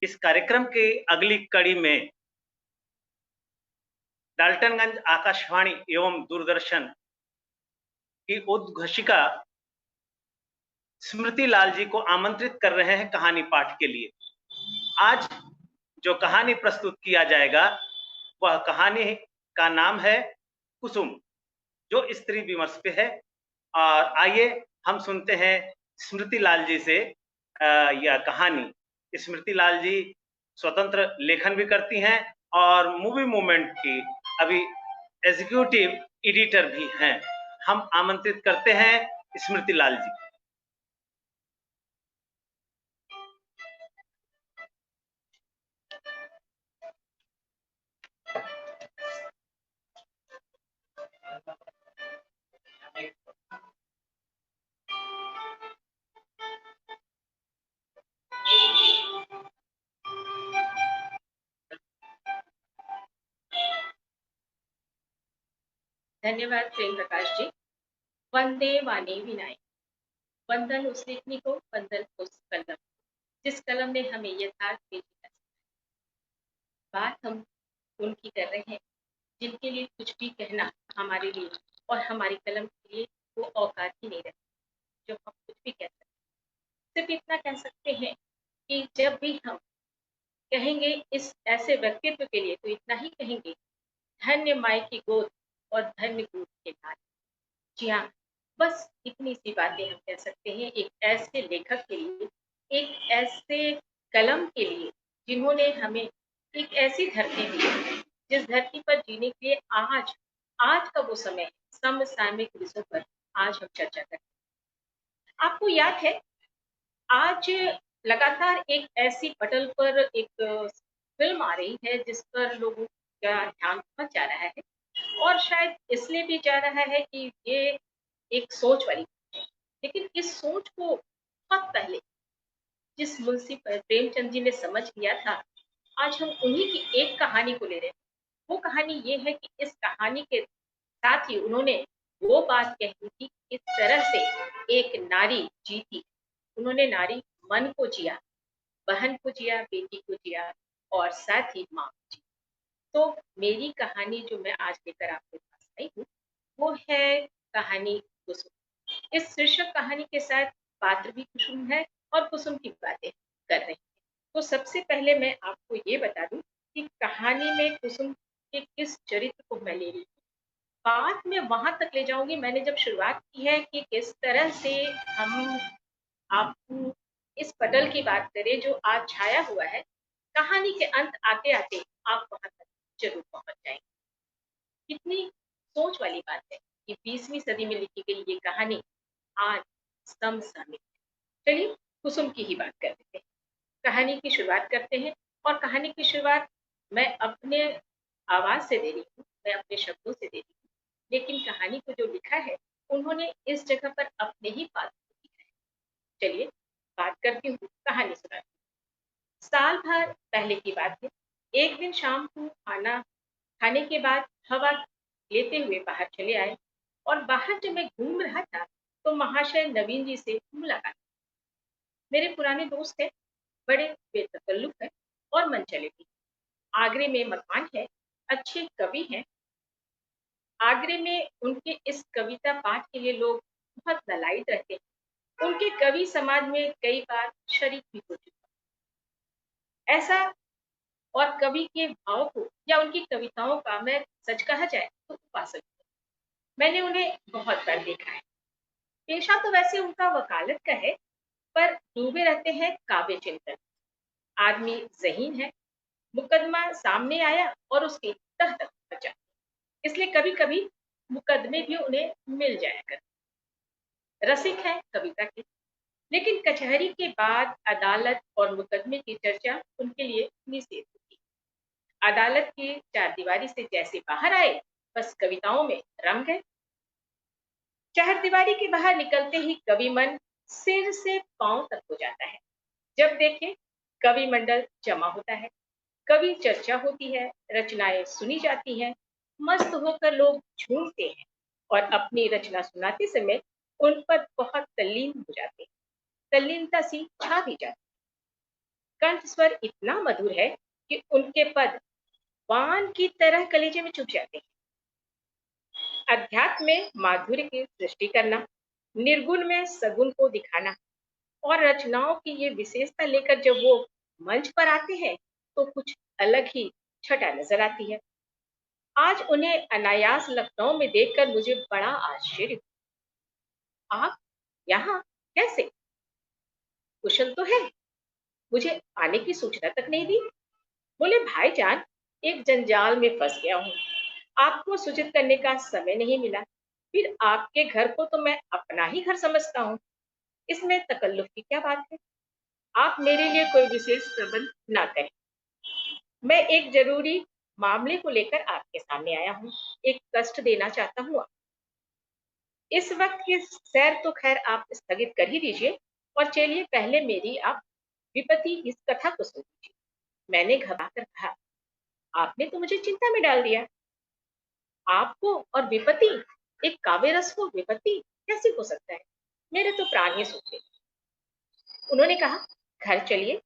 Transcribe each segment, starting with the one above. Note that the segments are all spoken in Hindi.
इस कार्यक्रम की अगली कड़ी में डाल्टनगंज आकाशवाणी एवं दूरदर्शन की उद्घोषिका स्मृति लाल जी को आमंत्रित कर रहे हैं कहानी पाठ के लिए। आज जो कहानी प्रस्तुत किया जाएगा वह कहानी का नाम है कुसुम, जो स्त्री विमर्श पे है। और आइए हम सुनते हैं स्मृति लाल जी से यह कहानी। स्मृति लाल जी स्वतंत्र लेखन भी करती हैं और मूवी मूवमेंट की अभी एग्जीक्यूटिव एडिटर भी हैं। हम आमंत्रित करते हैं स्मृति लाल जी। धन्यवाद प्रेम प्रकाश जी। वंदे वाणी विनाय। वंदन उस लेखनी को, वंदन उस कलम, जिस कलम ने हमें यथार्थ में जीना सिखाया। बात हम उनकी कर रहे हैं जिनके लिए कुछ भी कहना हमारे लिए और हमारी कलम के लिए वो औकात ही नहीं रखती जो हम कुछ भी कह सकते हैं। सिर्फ इतना कह सकते हैं कि जब भी हम कहेंगे इस ऐसे व्यक्तित्व के लिए तो इतना ही कहेंगे, धन्य माई की गोद और धन्य दूध के नाद। जी हाँ, बस इतनी सी बातें हम कह सकते हैं एक ऐसे लेखक के लिए, एक ऐसे कलम के लिए जिन्होंने हमें एक ऐसी धरती दी है, जिस धरती पर जीने के लिए आज आज का वो समय है, समसामयिक विषयों पर आज हम चर्चा करते हैं। आपको याद है आज लगातार एक ऐसी पटल पर एक फ़िल्म आ रही है जिस पर लोगों का ध्यान बहुत जा रहा है और शायद इसलिए भी जा रहा है कि ये एक सोच वाली बात है। लेकिन इस सोच को बहुत पहले जिस मुंशी प्रेमचंद जी ने समझ लिया था, आज हम उन्हीं की एक कहानी को ले रहे हैं। वो कहानी ये है कि इस कहानी के साथ ही उन्होंने वो बात कही थी, इस तरह से एक नारी जीती। उन्होंने नारी मन को जिया, बहन को जिया, बेटी को जिया और साथ ही माँ को जिया। तो मेरी कहानी जो मैं आज लेकर आपके पास आई हूँ, वो है कहानी कुसुम। इस शीर्षक कहानी के साथ पात्र भी कुसुम है और कुसुम की बातें कर रहे हैं। तो सबसे पहले मैं आपको ये बता दूं कि कहानी में कुसुम के किस चरित्र को मैं ले रही हूँ। बात मैं वहां तक ले जाऊंगी, मैंने जब शुरुआत की है कि किस तरह से हम आपको इस पटल की बात करें जो आज छाया हुआ है, कहानी के अंत आते आते आप वहां तक जरूर पहुंच जाएंगे। कितनी सोच वाली बात है कि 20वीं सदी में लिखी गई ये कहानी आज समसामयिक है। चलिए कुसुम की ही बात कर लेते हैं, कहानी की शुरुआत करते हैं। और कहानी की शुरुआत मैं अपने आवाज से दे रही हूँ, मैं अपने शब्दों से दे रही हूँ, लेकिन कहानी को जो लिखा है उन्होंने इस जगह पर अपने ही पात्र को लिखा है। चलिए बात करती हूँ, कहानी सुनाती हूँ। साल भर पहले की बात है। एक दिन शाम को खाना खाने के बाद हवा लेते हुए बाहर चले आए और बाहर जब मैं घूम रहा था तो महाशय नवीन जी से मुलाकात। मेरे पुराने दोस्त हैं, बड़े बेतकल्लुफ हैं और मनचले भी। आगरे में मकान है, अच्छे कवि हैं। आगरे में उनके इस कविता पाठ के लिए लोग बहुत ललायत रहते हैं। उनके कवि समाज में कई बार शरीक भी हो चुका ऐसा। और कवि के भाव को या उनकी कविताओं का मैं सच कहा जाए तो उपासक हूं। मैंने उन्हें बहुत बार देखा है। पेशा तो वैसे उनका वकालत का है, पर डूबे रहते हैं काव्य चिंतन। आदमी ज़हीन है, मुकदमा सामने आया और उसकी तह तक बचा, इसलिए कभी कभी मुकदमे भी उन्हें मिल जाया करते। रसिक है कविता के, लेकिन कचहरी के बाद अदालत और मुकदमे की चर्चा उनके लिए निषेध होती। अदालत की चारदीवारी से जैसे बाहर आए, बस कविताओं में रम गए। चारदीवारी के बाहर निकलते ही कवि मन सिर से पांव तक हो जाता है। जब देखे कवि मंडल जमा होता है, कवि चर्चा होती है, रचनाएं सुनी जाती हैं, मस्त होकर लोग झूमते हैं और अपनी रचना सुनाते समय उन पर बहुत तल्लीन हो जाते हैं। तल्लीनता सी छा भी जाती है। कंठ स्वर इतना मधुर है कि उनके पद वान की तरह कलेजे में चुभ जाते हैं। अध्यात्म में माधुर्य की सृष्टि करना, निर्गुण में सगुण को दिखाना और रचनाओं की ये विशेषता लेकर जब वो मंच पर आते हैं तो कुछ अलग ही छटा नजर आती है। आज उन्हें अनायास लखनऊ में देखकर मुझे बड़ा आश्चर्य हुआ। आप यहाँ कैसे? कुशल तो है, मुझे आने की सूचना तक नहीं दी। बोले भाईजान, एक जंजाल में फंस गया हूँ, आपको सूचित करने का समय नहीं मिला। फिर आपके घर को तो मैं अपना ही घर समझता हूँ, इसमें तकल्लुफ की क्या बात है? आप मेरे लिए कोई विशेष प्रबंध ना करें। मैं एक जरूरी मामले को लेकर आपके सामने आया हूँ, एक कष्ट देना चाहता हूँ। इस वक्त की सैर तो खैर आप स्थगित कर ही दीजिए और चलिए पहले मेरी आप विपत्ति इस कथा को सुन लीजिए। मैंने घबरा कर कहा, आपने तो मुझे चिंता में डाल दिया। आपको और विपत्ति, एक काव्य रस को विपत्ति कैसे हो सकता है? मेरे तो प्राण ही सूखे। उन्होंने कहा, घर चलिए,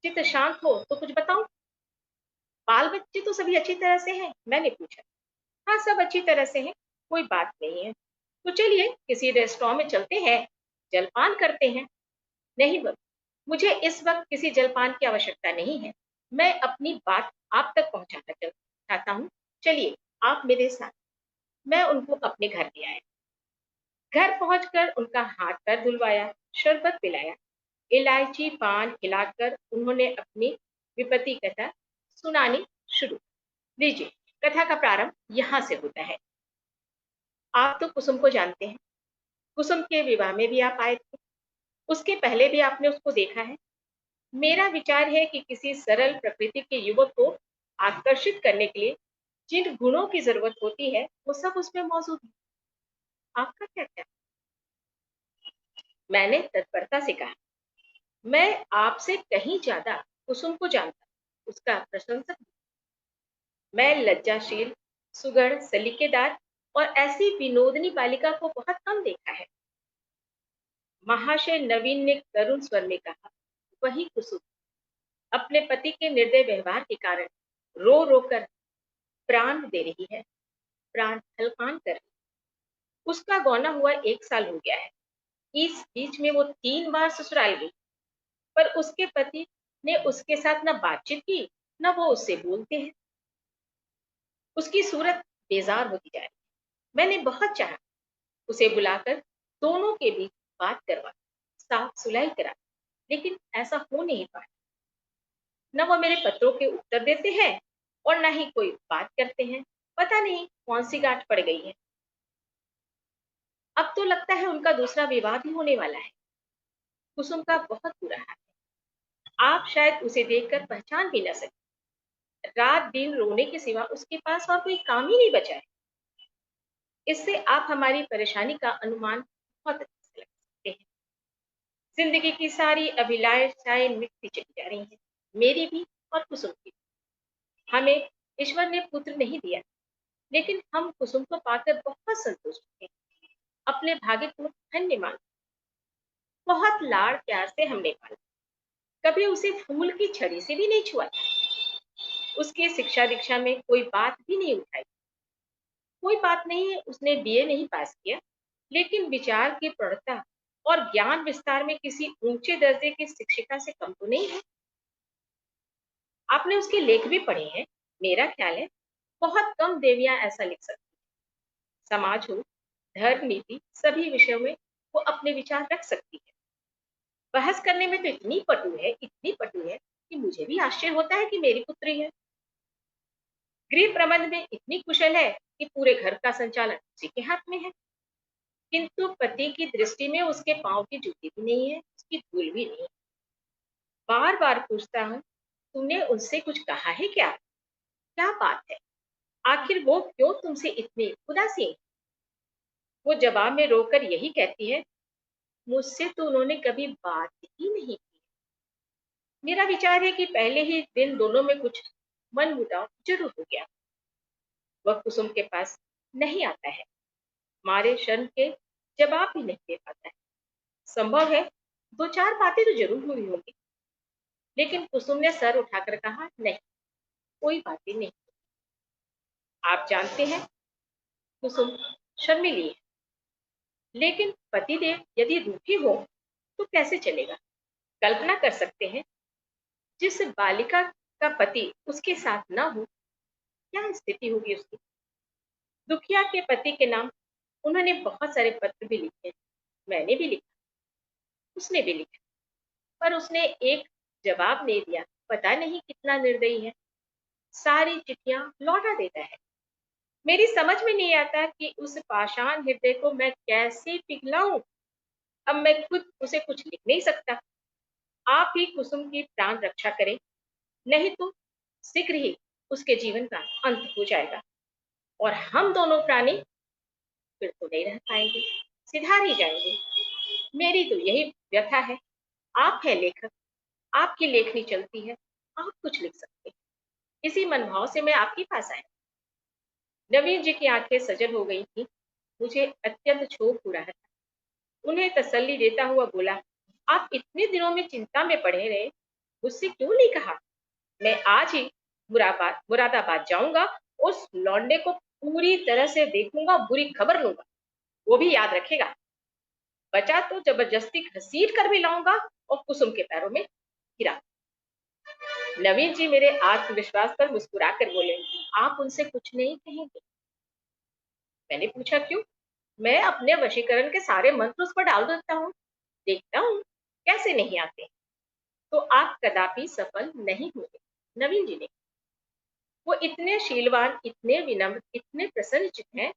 चित्त शांत हो तो कुछ बताऊं। बाल बच्चे तो सभी अच्छी तरह से हैं? मैंने पूछा। हाँ, सब अच्छी तरह से हैं, कोई बात नहीं है। तो चलिए किसी रेस्टोरेंट में चलते हैं, जलपान करते हैं। नहीं बाबू, मुझे इस वक्त किसी जलपान की आवश्यकता नहीं है। मैं अपनी बात आप तक पहुंचाना चाहता हूँ। चलिए आप मेरे साथ। मैं उनको अपने घर ले आया। घर पहुंचकर उनका हाथ पैर धुलवाया, शरबत पिलाया, इलायची पान खिलाकर उन्होंने अपनी विपत्ति कथा सुनानी शुरू। लीजिए, कथा का प्रारंभ यहाँ से होता है। आप तो कुसुम को जानते हैं। कुसुम के विवाह में भी आप आए थे। उसके पहले भी आपने उसको देखा है। मेरा विचार है कि किसी सरल प्रकृति के युवक को आकर्षित करने के लिए जिन गुणों की जरूरत होती है वो सब उसमें मौजूद है। आपका क्या ख्याल? मैंने तत्परता से कहा, मैं आपसे कहीं ज्यादा कुसुम को जानता हूं, उसका प्रशंसक हूं। मैं लज्जाशील, सुगढ़, सलीकेदार और ऐसी विनोदनी बालिका को बहुत कम देखा है। महाशय नवीन ने करुण स्वर में कहा, वही कुसुम अपने पति के निर्दय व्यवहार के कारण रो रो कर प्राण दे रही है, प्राण हलकान कर रही। उसका गौना हुआ 1 साल हो गया है। इस बीच में वो 3 बार ससुराल गई, पर उसके पति ने उसके साथ न बातचीत की, न वो उससे बोलते हैं। उसकी सूरत बेजार होती जा रही है। मैंने बहुत चाहा उसे बुलाकर दोनों के बीच बात करवा, साफ सुलह करा, लेकिन ऐसा हो नहीं पाया। न वो मेरे पत्रों के उत्तर देते हैं और न ही कोई बात करते हैं। पता नहीं कौन सी गांठ पड़ गई है। अब तो लगता है उनका दूसरा विवाह भी होने वाला है। कुसुम का बहुत बुरा हाल है। आप शायद उसे देखकर पहचान भी न सके। रात दिन रोने के सिवा उसके पास और कोई काम ही नहीं बचा है। इससे आप हमारी परेशानी का अनुमान बहुत अच्छे से लगा सकते हैं। जिंदगी की सारी अभिलाषाएं मिटती चली जा रही हैं, मेरी भी और कुसुम की भी। हमें ईश्वर ने पुत्र नहीं दिया, लेकिन हम कुसुम को पाकर बहुत संतुष्ट हैं। अपने भाग्य को धन्य मान। बहुत लाड़ प्यार से हमने पाला। कभी उसे फूल की छड़ी से भी नहीं छुआ था। उसकी शिक्षा दीक्षा में कोई बात भी नहीं उठाई। कोई बात नहीं है, उसने बीए नहीं पास किया, लेकिन विचार की प्रौढ़ता और ज्ञान विस्तार में किसी ऊंचे दर्जे की शिक्षिका से कम तो नहीं है। आपने उसके लेख भी पढ़े हैं। मेरा ख्याल है बहुत कम देवियां ऐसा लिख सकती हैं। समाज हो, धर्म नीति, सभी विषयों में वो अपने विचार रख सकती है। बहस करने में तो इतनी पटु है कि मुझे भी आश्चर्य होता है कि मेरी पुत्री है। गृह प्रबंध में इतनी कुशल है कि पूरे घर का संचालन उसी के हाथ में है। किंतु पति की दृष्टि में उसके पांव की जूती भी नहीं है, उसकी धूल भी नहीं। बार बार पूछता हूँ, तुमने उससे कुछ कहा है क्या? क्या बात है? आखिर वो क्यों तुमसे इतनी उदासीन है? वो जवाब में रोकर यही कहती है, मुझसे तो उन्होंने कभी बात ही नहीं की। मेरा विचार है कि पहले ही दिन दोनों में कुछ मनमुटाव जरूर हो गया। वह कुसुम के पास नहीं आता है, मारे शर्म के जवाब भी नहीं दे पाता है। संभव है 2-4 बातें तो जरूर हुई होंगी, लेकिन कुसुम ने सर उठाकर कहा, नहीं, कोई बातें नहीं। आप जानते हैं कुसुम शर्मिली है, लेकिन पतिदेव यदि दुखी हो तो कैसे चलेगा? कल्पना कर सकते हैं, जिस बालिका का पति उसके साथ ना हो, क्या स्थिति होगी उसकी। दुखिया के पति के नाम उन्होंने बहुत सारे पत्र भी लिखे, मैंने भी लिखा, उसने भी लिखा, पर उसने एक जवाब नहीं दिया। पता नहीं कितना निर्दयी है, सारी चिट्ठियां लौटा देता है। मेरी समझ में नहीं आता कि उस पाषाण हृदय को मैं कैसे पिघलाऊं। अब मैं खुद उसे कुछ लिख नहीं सकता। आप ही कुसुम की प्राण रक्षा करें, नहीं तो शीघ्र ही उसके जीवन का अंत हो जाएगा और हम दोनों प्राणी फिर तो नहीं रह पाएंगे, सिधार ही जाएंगे। मेरी तो यही व्यथा है। आप है लेखक, आपकी लेखनी चलती है, आप कुछ लिख सकते हैं। इसी मनभाव से मैं आपके पास आया। नवीन जी की आंखें सजल हो गई थी। मुझे अत्यंत क्षोभ हो रहा था। उन्हें तसल्ली देता हुआ बोला, आप इतने दिनों में चिंता में पड़े रहे, मुझसे क्यों नहीं कहा? मैं आज ही मुरादाबाद जाऊंगा, उस लौंडे को पूरी तरह से देखूंगा, बुरी खबर लूंगा। वो भी याद रखेगा। बचा तो जबरदस्ती घसीट कर भी लाऊंगा और कुसुम के पैरों में गिरा। नवीन जी मेरे आत्मविश्वास पर मुस्कुराकर बोले, आप उनसे कुछ नहीं कहेंगे। मैंने पूछा, क्यों? मैं अपने वशीकरण के सारे मंत्र उस पर डाल देता हूँ, देखता हूँ कैसे नहीं आते। तो आप कदापि सफल नहीं होंगे, नवीन जी ने। वो इतने शीलवान, इतने विनम्र, इतने प्रसन्नचित हैं,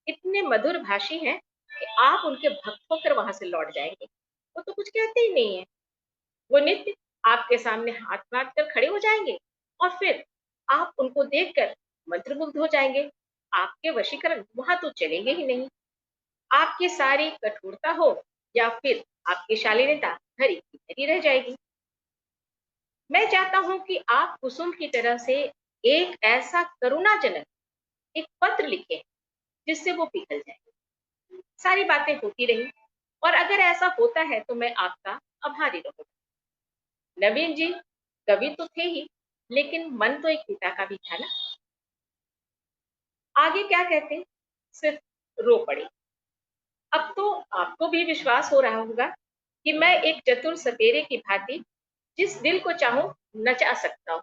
इतने मधुर भाषी हैं कि आप उनके भक्त होकर वहां से लौट जाएंगे। वो तो कुछ कहते ही नहीं है। वो नित्य आपके सामने हाथ बांध कर खड़े हो जाएंगे और फिर आप उनको देखकर मंत्रमुग्ध हो जाएंगे। आपके वशीकरण वहां तो चलेंगे ही नहीं। आपकी सारी कठोरता हो या फिर आपकी शालीनता धरी की धरी रह जाएगी। मैं चाहता हूं कि आप कुसुम की तरह से एक ऐसा करुणाजनक एक पत्र लिखें जिससे वो पिघल जाए। सारी बातें होती रही और अगर ऐसा होता है तो मैं आपका आभारी रहूंगा। नवीन जी कवि तो थे ही, लेकिन मन तो एक पिता का भी था ना। आगे क्या कहते, सिर्फ रो पड़े। अब तो आपको भी विश्वास हो रहा होगा कि मैं एक चतुर सपेरे की भांति जिस दिल को चाहूं नचा सकता हूँ।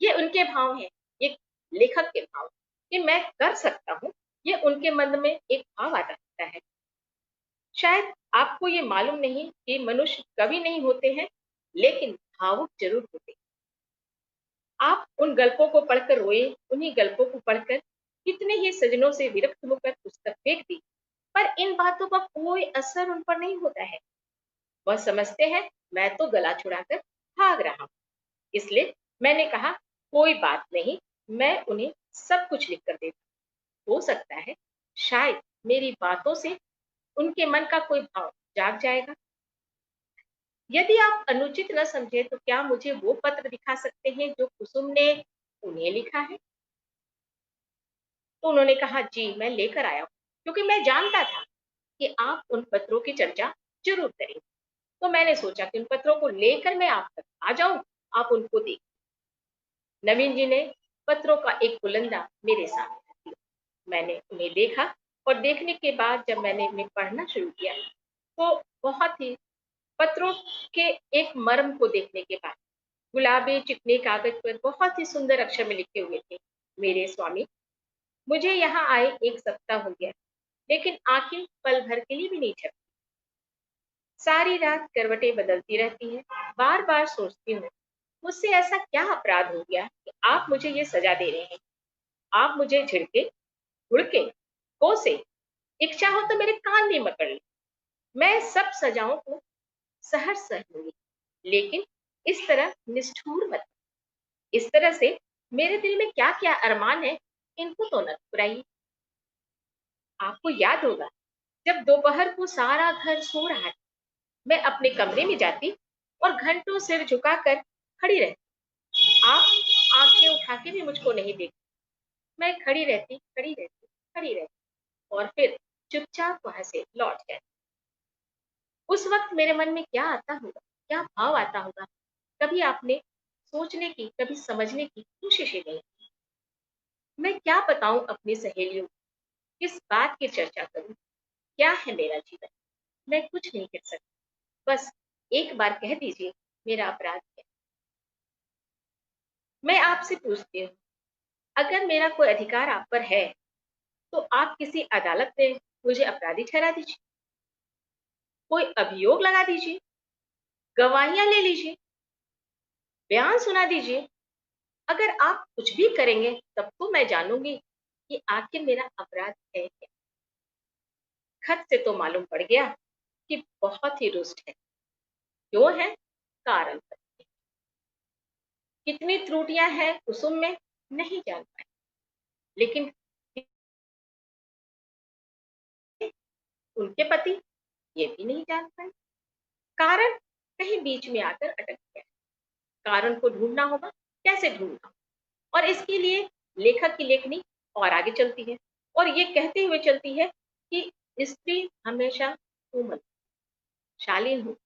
ये उनके भाव हैं, ये लेखक के भाव कि मैं कर सकता हूँ। ये उनके मन में एक भाव आता रहता है। शायद आपको ये मालूम नहीं कि मनुष्य कवि नहीं होते हैं, लेकिन भावुक जरूर होते हैं। आप उन गल्पों को पढ़कर रोए, उन्हीं गल्पों को पढ़कर कितने ही सजनों से विरक्त होकर पुस्तक फेंक दी, पर इन बातों का कोई असर उन पर नहीं होता है। वह समझते हैं मैं तो गला छुड़ाकर भाग रहा हूं। इसलिए मैंने कहा, कोई बात नहीं, मैं उन्हें सब कुछ लिख कर देता। हो सकता है शायद मेरी बातों से उनके मन का कोई भाव जाग जाएगा। यदि आप अनुचित न समझे तो क्या मुझे वो पत्र दिखा सकते हैं जो कुसुम ने उन्हें लिखा है? तो उन्होंने कहा, जी मैं लेकर आया हूँ, क्योंकि मैं जानता था कि आप उन पत्रों की चर्चा जरूर करेंगे। तो मैंने सोचा कि उन पत्रों को लेकर मैं आप तक आ जाऊं, आप उनको देख। नवीन जी ने पत्रों का एक बुलंदा मेरे सामने रख दिया। मैंने उन्हें देखा और देखने के बाद जब मैंने उन्हें पढ़ना शुरू किया तो बहुत ही पत्रों के एक मर्म को देखने के बाद गुलाबी चिकने कागज पर बहुत ही सुंदर अक्षर में लिखे हुए थे, मेरे स्वामी, मुझे यहाँ आए 1 सप्ताह हो गया, लेकिन आंखें पल भर के लिए भी नहीं झपकी। सारी रात करवटें बदलती रहती है, बार बार सोचती हूँ मुझसे ऐसा क्या अपराध हो गया कि आप मुझे ये सजा दे रहे हैं। आप मुझे झिड़के, घुड़के, कोसे, इच्छा हो तो मेरे कान भी मकड़ ले। मैं सब सजाओं को सहर्ष सह लूंगी, लेकिन इस तरह निष्ठुर मत। इस तरह से मेरे दिल में क्या क्या अरमान है, इनको तो न ठुकराइए। आपको याद होगा जब दोपहर को सारा घर सो रहा था, मैं अपने कमरे में जाती और घंटों सिर झुकाकर खड़ी रहती। आप आंखें उठा के भी मुझको नहीं देखती। मैं खड़ी रहती, खड़ी रहती, खड़ी रहती और फिर चुपचाप वहां से लौट जाती। उस वक्त मेरे मन में क्या आता होगा, क्या भाव आता होगा, कभी आपने सोचने की, कभी समझने की कोशिश ही नहीं। मैं क्या बताऊं अपनी सहेलियों को, किस बात की चर्चा करूं, क्या है मेरा जीवन, मैं कुछ नहीं कह सकती। बस एक बार कह दीजिए मेरा अपराध क्या। मैं आपसे पूछती हूँ, अगर मेरा कोई अधिकार आप पर है तो आप किसी अदालत में मुझे अपराधी ठहरा दीजिए, कोई अभियोग लगा दीजिए, गवाहियां ले लीजिए, बयान सुना दीजिए। अगर आप कुछ भी करेंगे तब तो मैं जानूंगी कि आखिर मेरा अपराध है क्या। खत से तो मालूम पड़ गया कि बहुत ही रुष्ट है। क्यों है? कारण बताइए। कितनी त्रुटियां हैं कुसुम में, नहीं जान पाए, लेकिन उनके पति ये भी नहीं जान पाए। कारण कहीं बीच में आकर अटक गया। कारण को ढूंढना होगा, कैसे ढूंढना, और इसके लिए लेखक की लेखनी और आगे चलती है और ये कहते हुए चलती है कि स्त्री हमेशा कोमल, शालीन हो,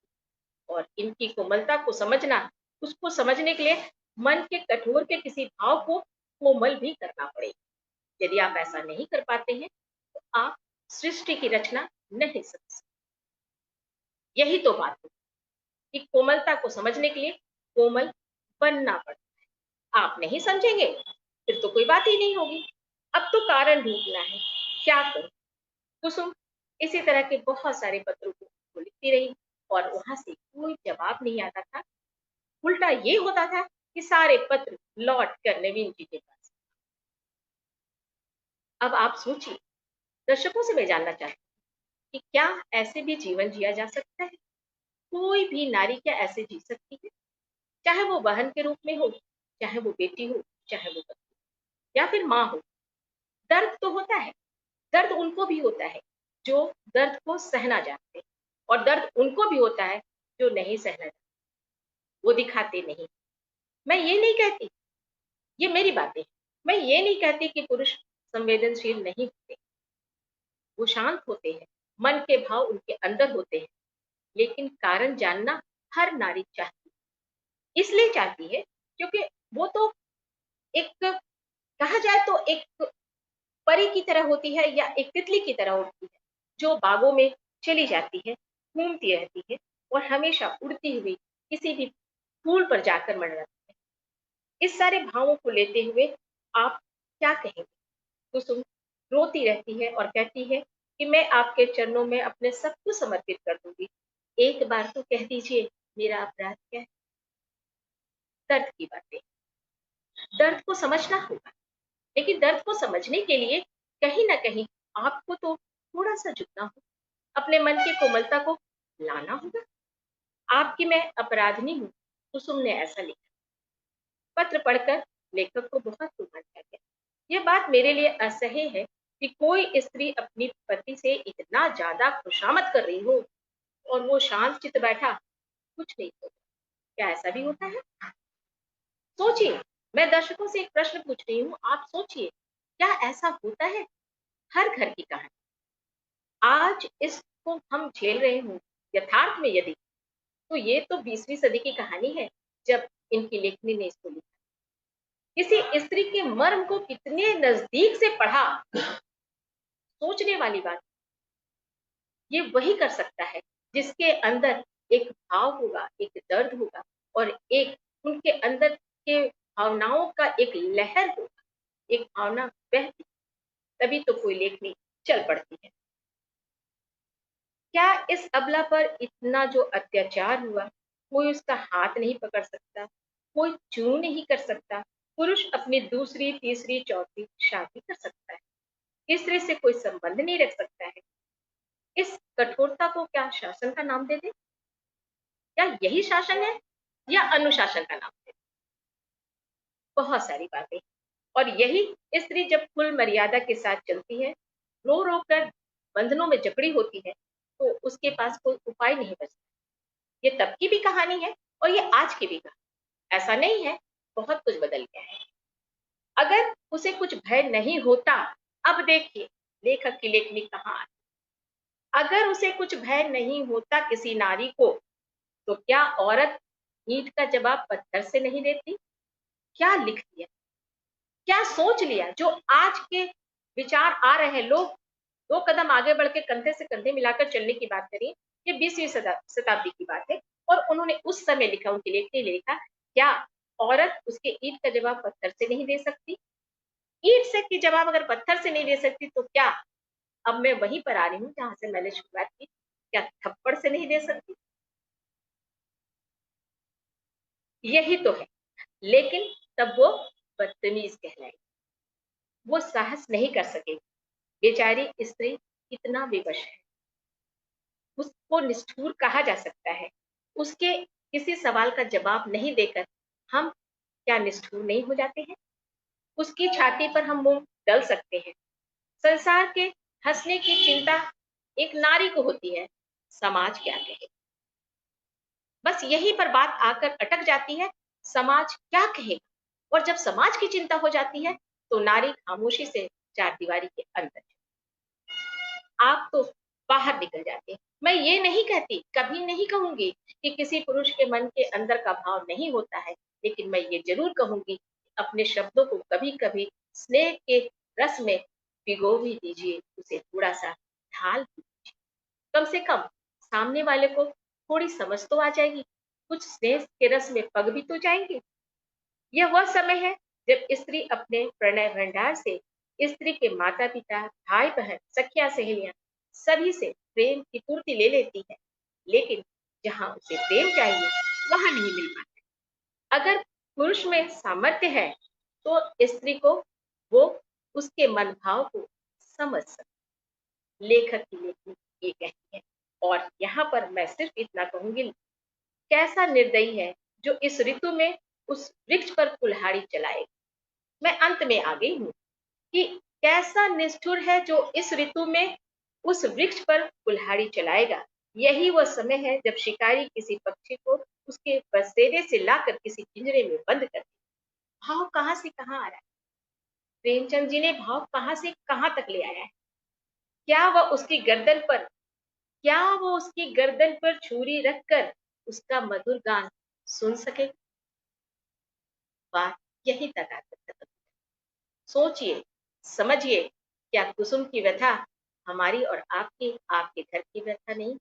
और इनकी कोमलता को समझना, उसको समझने के लिए मन के कठोर के किसी भाव को कोमल भी करना पड़ेगा। यदि आप ऐसा नहीं कर पाते हैं तो आप सृष्टि की रचना नहीं समझ सकते। यही तो बात है कि कोमलता को समझने के लिए कोमल बनना पड़ता है। आप नहीं समझेंगे फिर तो कोई बात ही नहीं होगी। अब तो कारण ढूंढना है, क्या करूं? कुसुम इसी तरह के बहुत सारे पत्रों को लिखती रही और वहां से कोई जवाब नहीं आता था। उल्टा ये होता था कि सारे पत्र लौट कर नवीन जी के पास। अब आप सोचिए, दर्शकों से मैं जानना चाहती हूँ कि क्या ऐसे भी जीवन जिया जा सकता है? कोई भी नारी क्या ऐसे जी सकती है? चाहे वो बहन के रूप में हो, चाहे वो बेटी हो, चाहे वो पत्नी या फिर माँ हो। दर्द तो होता है, दर्द उनको भी होता है जो दर्द को सहना जानते हैं, और दर्द उनको भी होता है जो नहीं सहना जानते, वो दिखाते नहीं। मैं ये नहीं कहती, ये मेरी बातें हैं। मैं ये नहीं कहती कि पुरुष संवेदनशील नहीं होते, वो शांत होते हैं, मन के भाव उनके अंदर होते हैं, लेकिन कारण जानना हर नारी चाहती है। इसलिए चाहती है क्योंकि वो तो एक, कहा जाए तो एक परी की तरह होती है या एक तितली की तरह होती है, जो बागों में चली जाती है, घूमती रहती है और हमेशा उड़ती हुई किसी भी फूल पर जाकर मंडराती है। इस सारे भावों को लेते हुए आप क्या कहेंगे? कुसुम रोती रहती है और कहती है कि मैं आपके चरणों में अपने सब कुछ समर्पित कर दूंगी, एक बार तो कह दीजिए मेरा अपराध क्या है? दर्द की बातें, दर्द को समझना होगा, लेकिन दर्द को समझने के लिए कहीं ना कहीं आपको तो थोड़ा सा झुकना होगा, अपने मन की कोमलता को लाना होगा। आपकी मैं अपराधनी हूँ, कुसुम ने ऐसा लिखा। पत्र पढ़कर लेखक को बहुत रोमांच आ गया। यह बात मेरे लिए असह्य है कि कोई स्त्री अपनी पति से इतना ज्यादा खुशामद कर रही हो और वो शांत चित बैठा कुछ नहीं सोचा। क्या ऐसा भी होता है? सोचिए, मैं दर्शकों से एक प्रश्न पूछ रही हूँ, आप सोचिए, क्या ऐसा होता है? हर घर की कहानी आज इसको हम झेल रहे हूँ, यथार्थ में यदि, तो ये तो 20वीं सदी की कहानी है जब इनकी लेखनी ने इसको लिखा। किसी स्त्री के मर्म को कितने नजदीक से पढ़ा, सोचने वाली बात। ये वही कर सकता है जिसके अंदर एक भाव होगा, एक दर्द होगा और एक उनके अंदर के भावनाओं का एक लहर होगा, एक भावना बहती, तभी तो कोई लेखनी चल पड़ती है। क्या इस अबला पर इतना जो अत्याचार हुआ, कोई उसका हाथ नहीं पकड़ सकता, कोई चू नहीं कर सकता? पुरुष अपनी दूसरी, तीसरी, चौथी शादी कर सकता है, तीसरे से कोई संबंध नहीं रख सकता है। इस कठोरता को क्या शासन का नाम दे दे? क्या यही शासन है या अनुशासन का नाम दे? बहुत सारी बातें। और यही स्त्री जब कुल मर्यादा के साथ चलती है, रो रो कर बंधनों में जकड़ी होती है, तो उसके पास कोई उपाय नहीं बचता। ये तब की भी कहानी है और ये आज की भी कहानी। ऐसा नहीं है, बहुत कुछ बदल गया है। अगर उसे कुछ भय नहीं होता, अब देखिए लेखक की लेखनी कहाँ आई। अगर उसे कुछ भय नहीं होता किसी नारी को, तो क्या औरत ईंट का जवाब पत्थर से नहीं देती? क्या लिख दिया, क्या सोच लिया जो आज के विचार आ रहे हैं। लोग 2 कदम आगे बढ़ के कंधे से कंधे मिलाकर चलने की बात करें, ये 20वीं शताब्दी की बात है और उन्होंने उस समय लिखा, उनके लेखक ने लिखा, क्या औरत उसके ईंट का जवाब पत्थर से नहीं दे सकती? ईंट से की जवाब अगर पत्थर से नहीं दे सकती, तो क्या, अब मैं वहीं पर आ रही हूँ जहां से मैंने शुरुआत की, क्या थप्पड़ से नहीं दे सकती? यही तो है। लेकिन तब वो बदतमीज कहलाई, वो साहस नहीं कर सकेगी। बेचारी स्त्री कितना विवश है, उसको निष्ठुर कहा जा सकता है। उसके किसी सवाल का जवाब नहीं देकर हम क्या निष्ठुर नहीं हो जाते हैं? उसकी छाती पर हम मुंह डल सकते हैं। संसार के हंसने की चिंता एक नारी को होती है, समाज क्या कहे? बस यहीं पर बात आकर अटक जाती है, समाज क्या कहेगा? और जब समाज की चिंता हो जाती है, तो नारी खामोशी से चार दीवारी के अंदर, आप तो बाहर निकल जाते हैं। मैं ये नहीं कहती, कभी नहीं कहूंगी कि किसी पुरुष के मन के अंदर का भाव नहीं होता है, लेकिन मैं ये जरूर कहूंगी, अपने शब्दों को कभी कभी स्नेह के रस में भिगो भी दीजिए, उसे थोड़ा सा ढाल भी दीजिए। कम से कम सामने वाले को थोड़ी समझ तो आ जाएगी, कुछ स्नेह के रस में पग भी तो जाएंगे। यह वह समय है जब स्त्री अपने प्रणय भंडार से स्त्री के माता पिता, भाई बहन, सखिया सहेलियां सभी से प्रेम की पूर्ति ले लेती है, लेकिन जहां उसे प्रेम चाहिए वहां नहीं मिल पाता। अगर पुरुष में सामर्थ्य है तो स्त्री को वो उसके मन भाव को समझ सकती। लेखक की लेखनी ये कहती है, और यहाँ पर मैं सिर्फ इतना कहूंगी, कैसा निर्दयी है जो इस ऋतु में उस वृक्ष पर कुल्हाड़ी चलाएगा। मैं अंत में आ गई हूँ कि कैसा निष्ठुर है जो इस ऋतु में उस वृक्ष पर कुल्हाड़ी चलाएगा। यही वह समय है जब शिकारी किसी पक्षी को उसके बसेरे से लाकर किसी पिंजरे में बंद कर दे। भाव कहाँ से कहाँ आ रहा है, प्रेमचंद जी ने भाव कहाँ से कहाँ तक ले आया है। क्या वह उसकी गर्दन पर क्या वो उसकी गर्दन पर छुरी रखकर उसका मधुर गान सुन सके। बात यही तक आकर खत्म। सोचिए, समझिए, क्या कुसुम की व्यथा हमारी और आपके घर की व्यथा नहीं।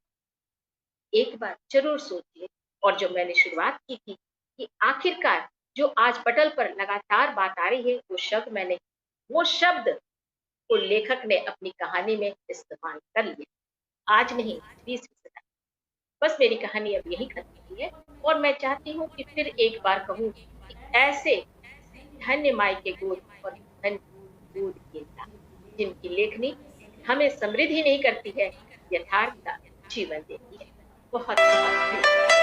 एक बार जरूर सोचिए। और जो मैंने शुरुआत की थी कि आखिरकार जो आज पटल पर लगातार बात आ रही है, वो शब्द को लेखक ने अपनी कहानी में इस्तेमाल कर लिया। आज नहीं, 20वीं सदी। बस मेरी कहानी अब यही खत्म हुई है, और मैं चाहती हूँ कि फिर एक बार कहूँ कि ऐसे धन्य माई के गोद और धन्य गोद के लाल, जिनकी लेखनी हमें समृद्धि नहीं करती है, यथार्थ का जीवन देती है। बहुत बहुत धन्यवाद।